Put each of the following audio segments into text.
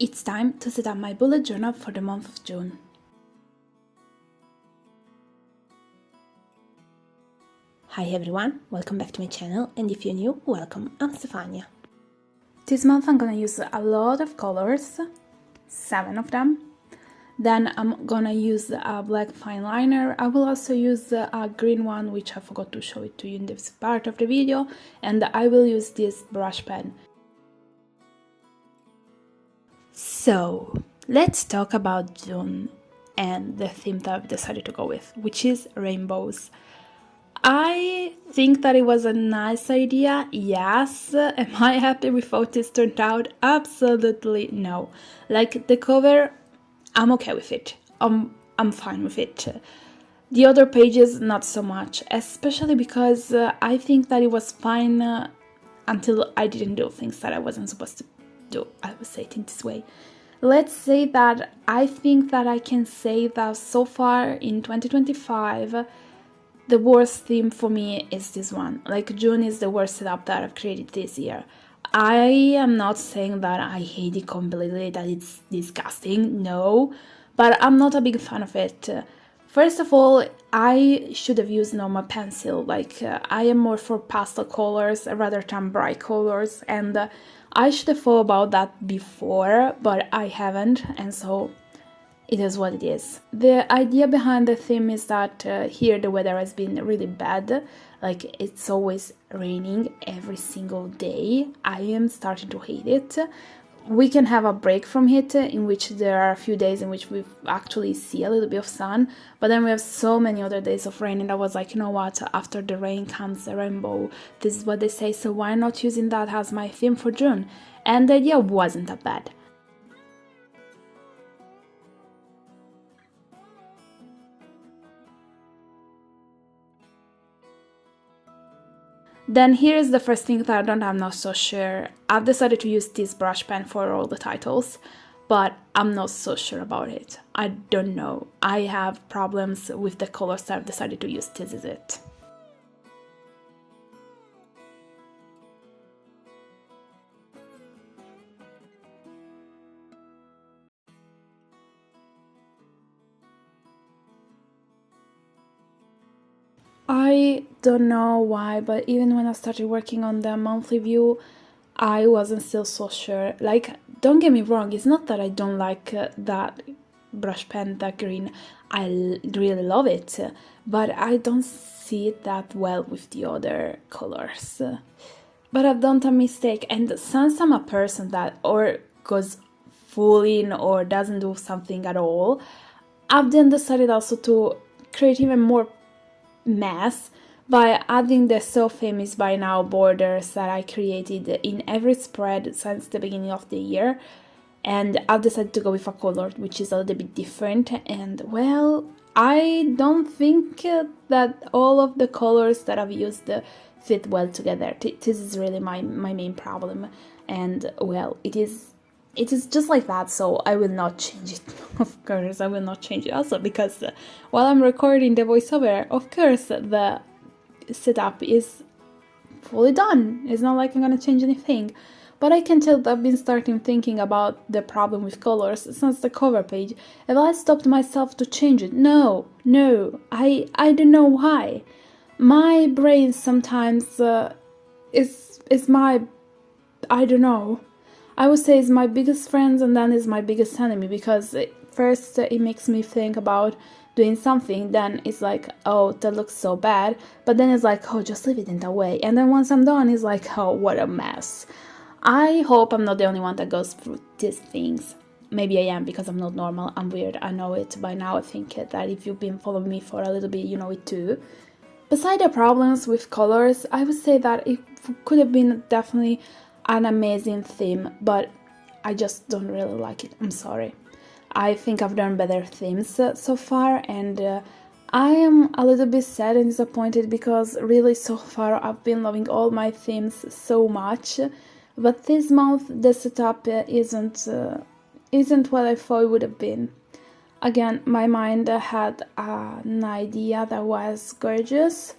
It's time to set up my bullet journal for the month of June. Hi everyone, welcome back to my channel, and if you're new, welcome, I'm Stefania. This month I'm gonna use a lot of colors, 7 of them. Then I'm gonna use a black fine liner. I will also use a green one, which I forgot to show it to you in this part of the video, and I will use this brush pen. So, let's talk about June and the theme that I've decided to go with, which is rainbows. I think that it was a nice idea, yes. Am I happy with how this turned out? Absolutely no. Like, the cover, I'm okay with it. I'm fine with it. The other pages, not so much, especially because I think that it was fine until I didn't do things that I wasn't supposed to do. I will say it in this way. Let's say that I think that I can say that so far in 2025, the worst theme for me is this one. Like, June is the worst setup that I've created this year. I am not saying that I hate it completely, that it's disgusting, no, but I'm not a big fan of it. First of all, I should have used normal pencil. Like, I am more for pastel colors rather than bright colors, and I should have thought about that before, but I haven't, and so it is what it is. The idea behind the theme is that here the weather has been really bad. Like, it's always raining every single day. I am starting to hate it. We can have a break from it, in which there are a few days in which we actually see a little bit of sun, but then we have so many other days of rain, and I was like, you know what, after the rain comes a rainbow. This is what they say, so why not using that as my theme for June? And the idea wasn't that bad. Then here is the first thing that I'm not so sure. I've decided to use this brush pen for all the titles, but I'm not so sure about it. I don't know. I have problems with the colors that I've decided to use. This is it. I don't know why, but even when I started working on the monthly view, I wasn't still so sure. Like, don't get me wrong, it's not that I don't like that brush pen, that green. I really love it, but I don't see it that well with the other colors. But I've done a mistake, and since I'm a person that or goes full in or doesn't do something at all, I've then decided also to create even more mess by adding the so famous by now borders that I created in every spread since the beginning of the year, and I've decided to go with a color which is a little bit different, and well, I don't think that all of the colors that I've used fit well together. This is really my main problem, and well, it is just like that, so I will not change it. Of course, I will not change it also because while I'm recording the voiceover, of course, the setup is fully done. It's not like I'm gonna change anything. But I can tell that I've been starting thinking about the problem with colors since the cover page. Have I stopped myself to change it? No, I don't know why. My brain sometimes is my, I don't know. I would say it's my biggest friend and then is my biggest enemy, because first it makes me think about doing something, then it's like, oh, that looks so bad, but then it's like, oh, just leave it in that way, and then once I'm done, it's like, oh, what a mess. I hope I'm not the only one that goes through these things. Maybe I am, because I'm not normal, I'm weird, I know it by now. I think that if you've been following me for a little bit, you know it too. Beside the problems with colors, I would say that it could have been definitely an amazing theme, but I just don't really like it. I'm sorry. I think I've done better themes so far, and I am a little bit sad and disappointed because really so far I've been loving all my themes so much, but this month the setup isn't what I thought it would have been. Again, my mind had an idea that was gorgeous,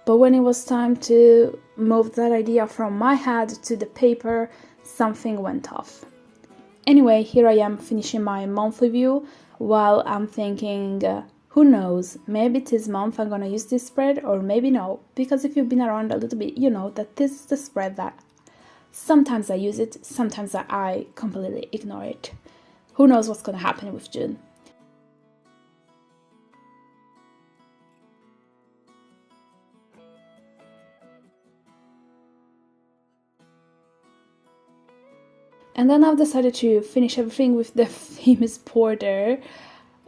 but when it was time to move that idea from my head to the paper, something went off. Anyway, here I am finishing my monthly view while I'm thinking, who knows, maybe this month I'm gonna use this spread or maybe no, because if you've been around a little bit, you know that this is the spread that sometimes I use it, sometimes I completely ignore it. Who knows what's gonna happen with June. And then I've decided to finish everything with the famous border,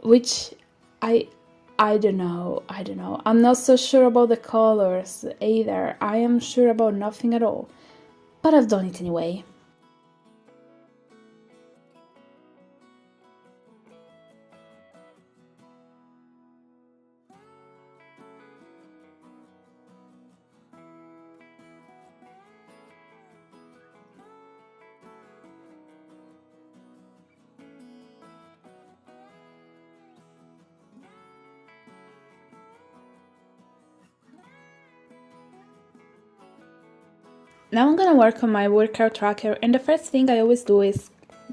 which I don't know. I'm not so sure about the colors either. I am sure about nothing at all. But I've done it anyway. Now I'm gonna work on my workout tracker, and the first thing I always do is,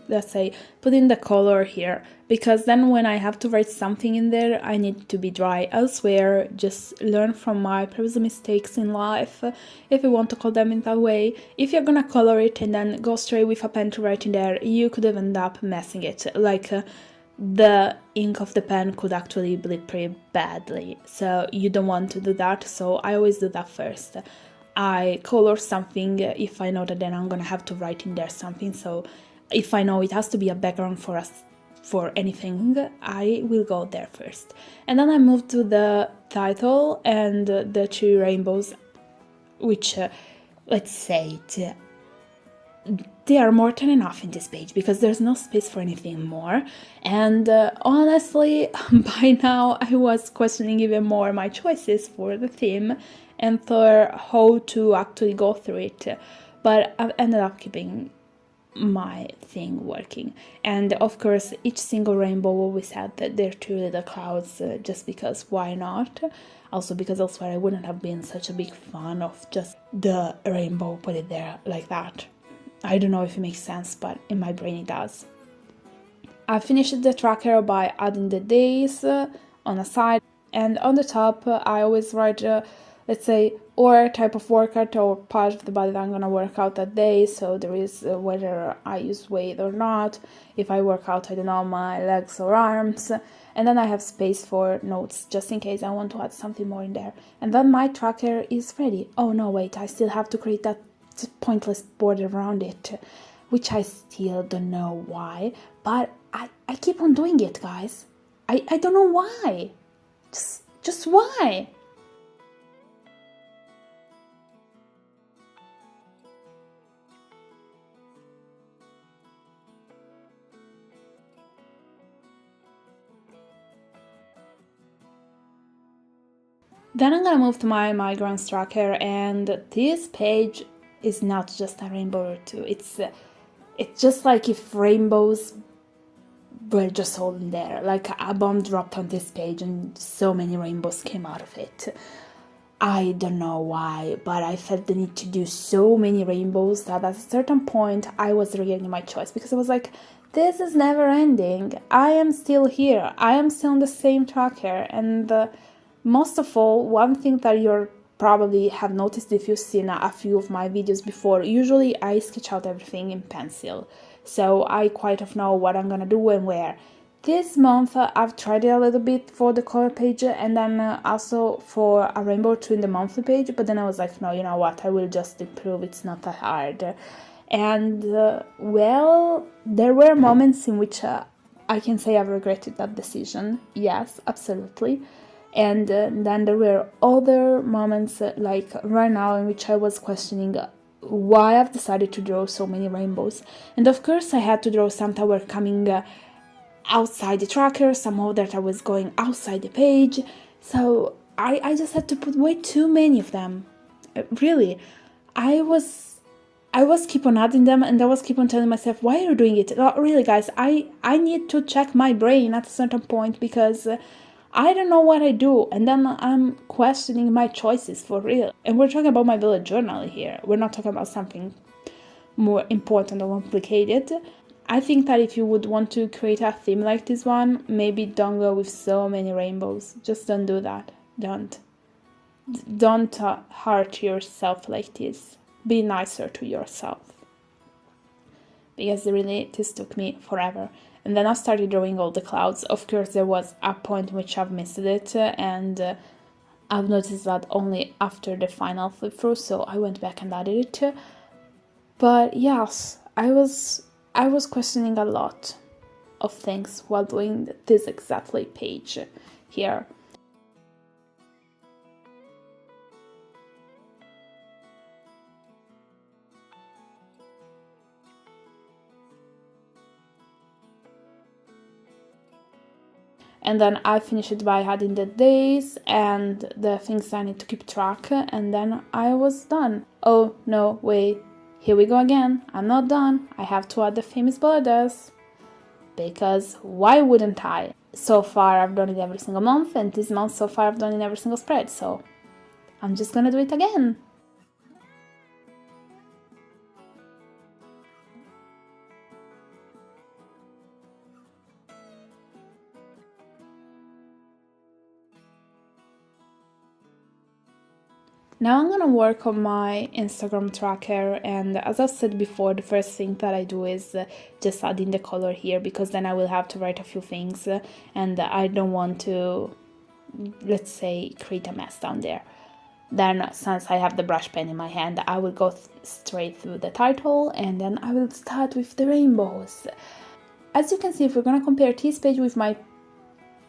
let's say, put in the color here, because then when I have to write something in there, I need to be dry. Elsewhere, just learn from my previous mistakes in life, if you want to call them in that way. If you're gonna color it and then go straight with a pen to write in there, you could end up messing it. Like, the ink of the pen could actually bleed pretty badly, so you don't want to do that, so I always do that first. I color something if I know that then I'm gonna have to write in there something, so if I know it has to be a background for us for anything, I will go there first. And then I move to the title and the two rainbows, which let's say they are more than enough in this page because there's no space for anything more. And honestly, by now I was questioning even more my choices for the theme and for how to actually go through it, but I've ended up keeping my thing working. And of course, each single rainbow always had their two little clouds, just because why not? Also because elsewhere I wouldn't have been such a big fan of just the rainbow, put it there like that. I don't know if it makes sense, but in my brain it does. I finished the tracker by adding the days on a side, and on the top I always write let's say, or type of workout or part of the body that I'm gonna work out that day. So there is whether I use weight or not, if I work out, I don't know, my legs or arms. And then I have space for notes, just in case I want to add something more in there. And then my tracker is ready. Oh no, wait, I still have to create that pointless border around it, which I still don't know why, but I keep on doing it, guys. I don't know why. Just why? Then I'm gonna move to my migraines tracker, and this page is not just a rainbow or two. It's just like if rainbows were just all in there. Like a bomb dropped on this page and so many rainbows came out of it. I don't know why, but I felt the need to do so many rainbows that at a certain point I was regretting my choice, because I was like, this is never ending. I am still here. I am still on the same tracker, and most of all, one thing that you're probably have noticed if you've seen a few of my videos before, usually I sketch out everything in pencil, so I quite often know what I'm gonna do and where. This month I've tried it a little bit for the color page and then also for a rainbow too in the monthly page, but then I was like, no, you know what, I will just improve, it's not that hard. And well, there were moments in which I can say I've regretted that decision, yes, absolutely. And then there were other moments, like right now, in which I was questioning why I've decided to draw so many rainbows. And of course I had to draw some that were coming outside the tracker, some that I was going outside the page, so I just had to put way too many of them. Really, I was keep on adding them, and I was keep on telling myself, why are you doing it? No, really guys, I need to check my brain at a certain point, because I don't know what I do, and then I'm questioning my choices for real. And we're talking about my bullet journal here. We're not talking about something more important or complicated. I think that if you would want to create a theme like this one, maybe don't go with so many rainbows. Just don't do that. Don't hurt yourself like this. Be nicer to yourself. Because really, this took me forever. And then I started drawing all the clouds. Of course, there was a point in which I've missed it, and I've noticed that only after the final flip through, so I went back and added it. But yes, I was questioning a lot of things while doing this exactly page here. And then I finished it by adding the days and the things I need to keep track, and then I was done. Oh no, wait, here we go again. I'm not done. I have to add the famous borders. Because why wouldn't I? So far I've done it every single month, and this month so far I've done it in every single spread, so I'm just gonna do it again. Now I'm gonna work on my Instagram tracker, and as I've said before, the first thing that I do is just adding the color here, because then I will have to write a few things, and I don't want to, let's say, create a mess down there. Then, since I have the brush pen in my hand, I will go straight through the title, and then I will start with the rainbows. As you can see, if we're gonna compare this page with my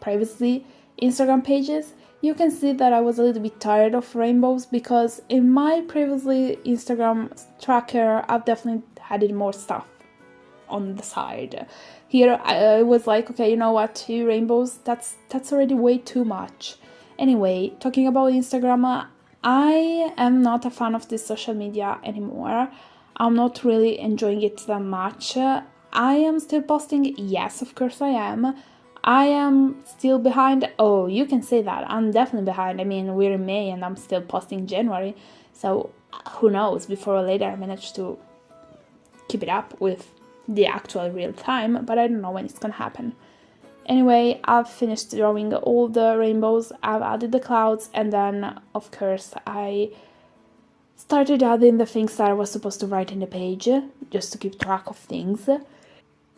previously Instagram pages, you can see that I was a little bit tired of rainbows, because in my previously Instagram tracker, I've definitely added more stuff on the side. Here I was like, okay, you know what, 2 rainbows, that's already way too much. Anyway, talking about Instagram, I am not a fan of this social media anymore. I'm not really enjoying it that much. I am still posting, yes, of course I am. I am still behind. Oh, you can say that. I'm definitely behind. I mean, we're in May and I'm still posting January. So who knows, before or later I manage to keep it up with the actual real time, but I don't know when it's gonna happen. Anyway, I've finished drawing all the rainbows, I've added the clouds, and then, of course, I started adding the things that I was supposed to write in the page, just to keep track of things.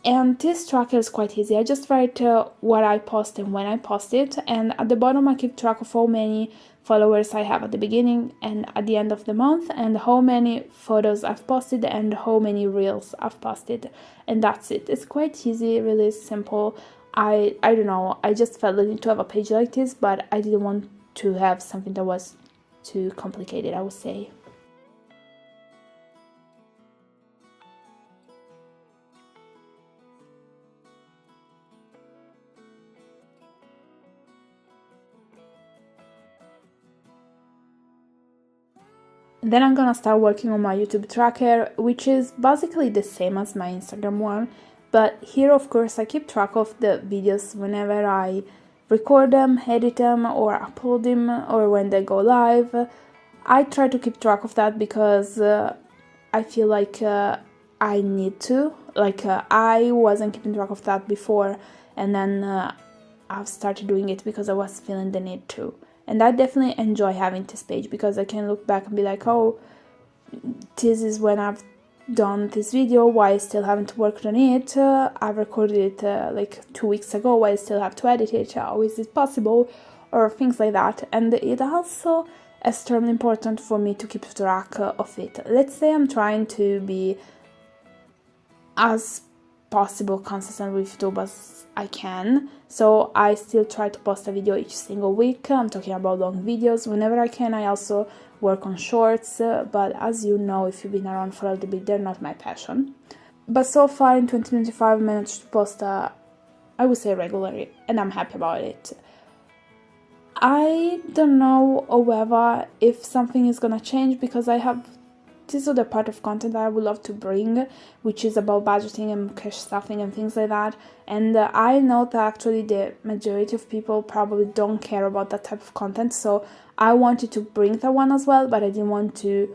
And this tracker is quite easy. I just write what I post and when I post it, and at the bottom I keep track of how many followers I have at the beginning and at the end of the month, and how many photos I've posted and how many reels I've posted, and that's it. It's quite easy, really simple. I don't know, I just felt the need to have a page like this, but I didn't want to have something that was too complicated, I would say. Then I'm gonna start working on my YouTube tracker, which is basically the same as my Instagram one, but here of course I keep track of the videos whenever I record them, edit them, or upload them, or when they go live. I try to keep track of that because I feel like I need to. I wasn't keeping track of that before, and then I've started doing it because I was feeling the need to. And I definitely enjoy having this page because I can look back and be like, oh, this is when I've done this video, why I still haven't worked on it. I recorded it like 2 weeks ago, why I still have to edit it, how is it possible, or things like that. And it also extremely important for me to keep track of it. Let's say I'm trying to be as possible consistent with YouTube as I can, so I still try to post a video each single week. I'm talking about long videos whenever I can. I also work on shorts, but as you know, if you've been around for a little bit, they're not my passion. But so far in 2025 I managed to post I would say regularly, and I'm happy about it. I don't know, however, if something is gonna change, because I have this other part of content that I would love to bring, which is about budgeting and cash stuffing and things like that. And I know that actually the majority of people probably don't care about that type of content, so I wanted to bring that one as well, but I didn't want to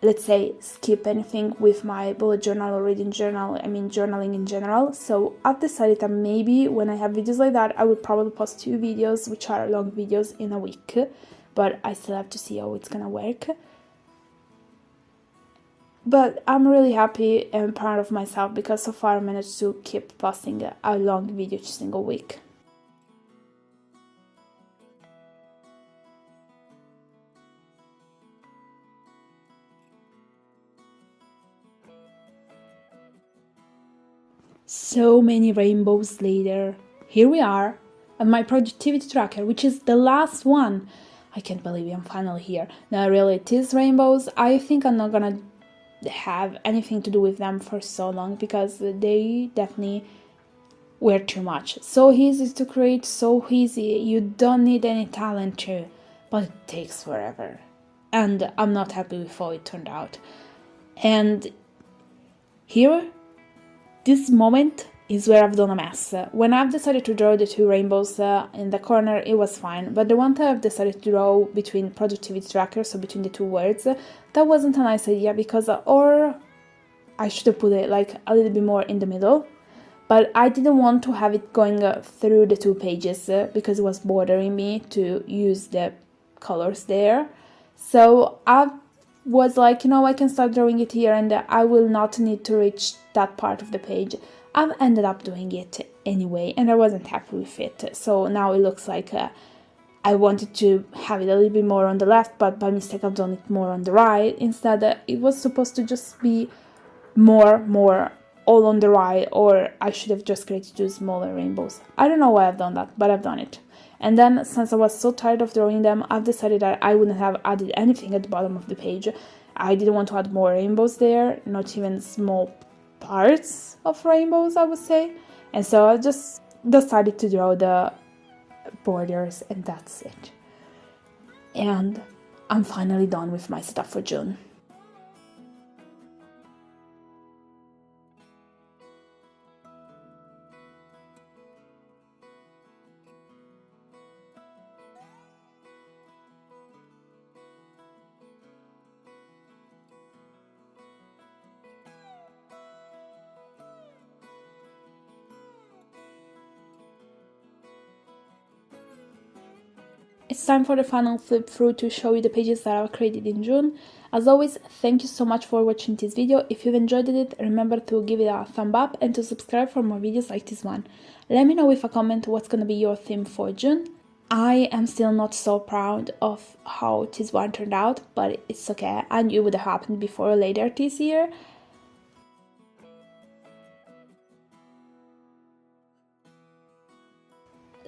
let's say, skip anything with my bullet journal or reading journal, I mean journaling in general. So I've decided that maybe when I have videos like that, I will probably post 2 videos, which are long videos, in a week, but I still have to see how it's gonna work. But I'm really happy and proud of myself because so far I managed to keep posting a long video each single week. So many rainbows later, here we are at my productivity tracker, which is the last one. I can't believe I'm finally here. Now really, these rainbows, I think I'm not gonna have anything to do with them for so long because they definitely were too much. So easy to create, so easy, you don't need any talent to, but it takes forever. And I'm not happy with how it turned out. And here, this moment is where I've done a mess. When I've decided to draw the 2 rainbows in the corner, it was fine, but the one that I've decided to draw between productivity trackers, so between the 2 words, that wasn't a nice idea because, or I should have put it like a little bit more in the middle, but I didn't want to have it going through the 2 pages because it was bothering me to use the colors there. So I was like, I can start drawing it here and I will not need to reach that part of the page. I've ended up doing it anyway and I wasn't happy with it. So now it looks like I wanted to have it a little bit more on the left, but by mistake I've done it more on the right. Instead, it was supposed to just be more all on the right, or I should have just created 2 smaller rainbows. I don't know why I've done that, but I've done it. And then, since I was so tired of drawing them, I've decided that I wouldn't have added anything at the bottom of the page. I didn't want to add more rainbows there, not even small parts of rainbows, I would say. And so I just decided to draw the borders, and that's it. And I'm finally done with my stuff for June. It's time for the final flip through to show you the pages that I've created in June. As always, thank you so much for watching this video. If you've enjoyed it, remember to give it a thumb up and to subscribe for more videos like this one. Let me know with a comment what's gonna be your theme for June. I am still not so proud of how this one turned out, but it's okay. I knew it would have happened before or later this year.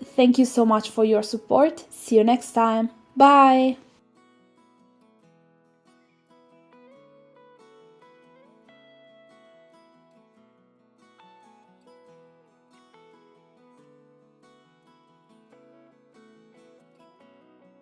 Thank you so much for your support. See you next time. Bye!